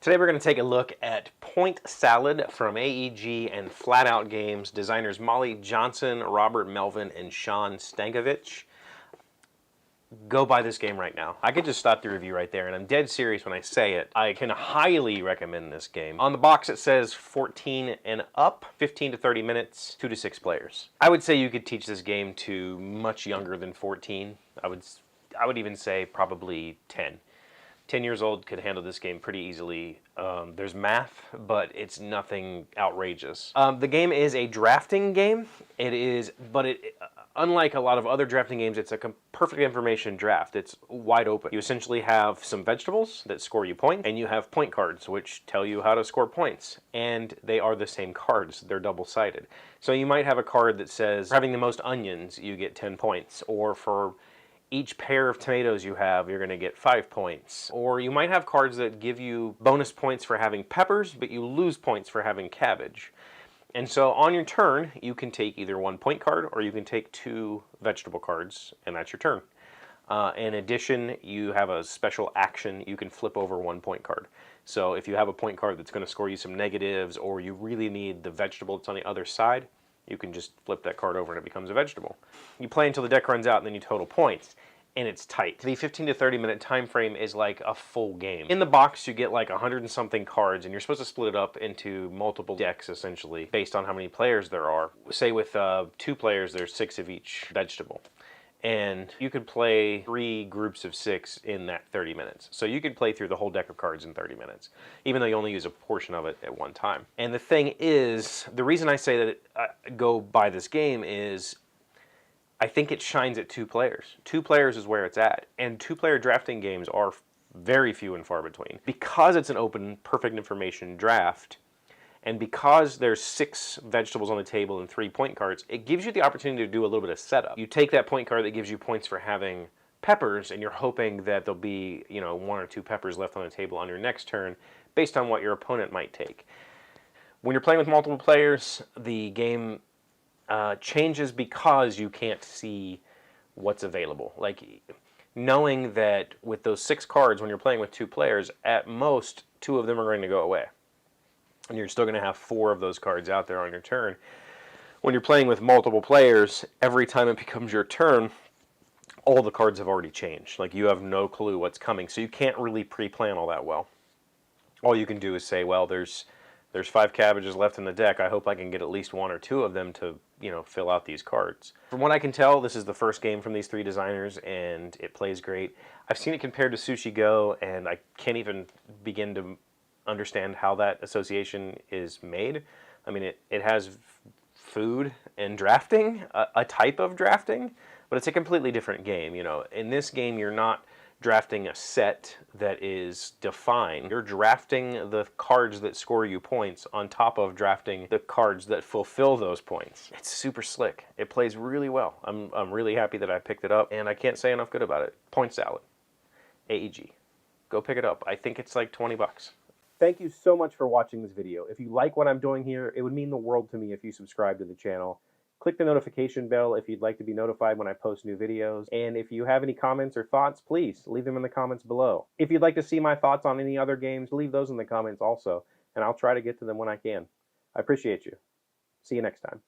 Today we're going to take a look at Point Salad from AEG and Flat Out Games, designers Molly Johnson, Robert Melvin, and Shawn Stankewich. Go buy this game right now. I could just stop the review right there, and I'm dead serious when I say it. I can highly recommend this game. On the box it says 14 and up, 15 to 30 minutes, 2 to 6 players. I would say you could teach this game to much younger than 14. I would even say probably 10. 10 years old could handle this game pretty easily. There's math, but it's nothing outrageous. The game is a drafting game. Unlike a lot of other drafting games, it's a perfect information draft. It's wide open. You essentially have some vegetables that score you points, and you have point cards, which tell you how to score points. And they are the same cards. They're double-sided. So you might have a card that says, for having the most onions, you get 10 points. Or for each pair of tomatoes you have, you're going to get 5 points. Or you might have cards that give you bonus points for having peppers, but you lose points for having cabbage. And so on your turn, you can take either 1 point card or you can take 2 vegetable cards, and that's your turn. In addition, you have a special action. You can flip over 1 point card. So if you have a point card that's going to score you some negatives, or you really need the vegetable that's on the other side, you can just flip that card over and it becomes a vegetable. You play until the deck runs out and then you total points. And it's tight. The 15 to 30 minute time frame is like a full game. In the box you get like 100 and something cards, and you're supposed to split it up into multiple decks essentially based on how many players there are. Say with 2 players there's 6 of each vegetable. And you could play 3 groups of 6 in that 30 minutes. So you could play through the whole deck of cards in 30 minutes, even though you only use a portion of it at one time. And the thing is, the reason I say that go buy this game is I think it shines at 2 players. 2 players is where it's at. And 2-player drafting games are very few and far between. Because it's an open, perfect information draft, and because there's 6 vegetables on the table and 3 point cards, it gives you the opportunity to do a little bit of setup. You take that point card that gives you points for having peppers, and you're hoping that there'll be, 1 or 2 peppers left on the table on your next turn based on what your opponent might take. When you're playing with multiple players, the game changes because you can't see what's available. Like, knowing that with those 6 cards, when you're playing with 2 players, at most 2 of them are going to go away. And you're still going to have 4 of those cards out there on your turn. When you're playing with multiple players, every time it becomes your turn, all the cards have already changed. Like, you have no clue what's coming, so you can't really pre-plan all that well. All you can do is say, well, there's 5 cabbages left in the deck. I hope I can get at least 1 or 2 of them to, fill out these cards. From what I can tell, this is the first game from these 3 designers, and it plays great. I've seen it compared to Sushi Go, and I can't even begin to understand how that association is made. I mean, it has food and drafting, a type of drafting, but it's a completely different game. In this game, you're not drafting a set that is defined. You're drafting the cards that score you points on top of drafting the cards that fulfill those points. It's super slick. It plays really well. I'm really happy that I picked it up, and I can't say enough good about it. Point Salad, AEG. Go pick it up. I think it's like 20 bucks. Thank you so much for watching this video. If you like what I'm doing here, it would mean the world to me if you subscribe to the channel. Click the notification bell if you'd like to be notified when I post new videos. And if you have any comments or thoughts, please leave them in the comments below. If you'd like to see my thoughts on any other games, leave those in the comments also, and I'll try to get to them when I can. I appreciate you. See you next time.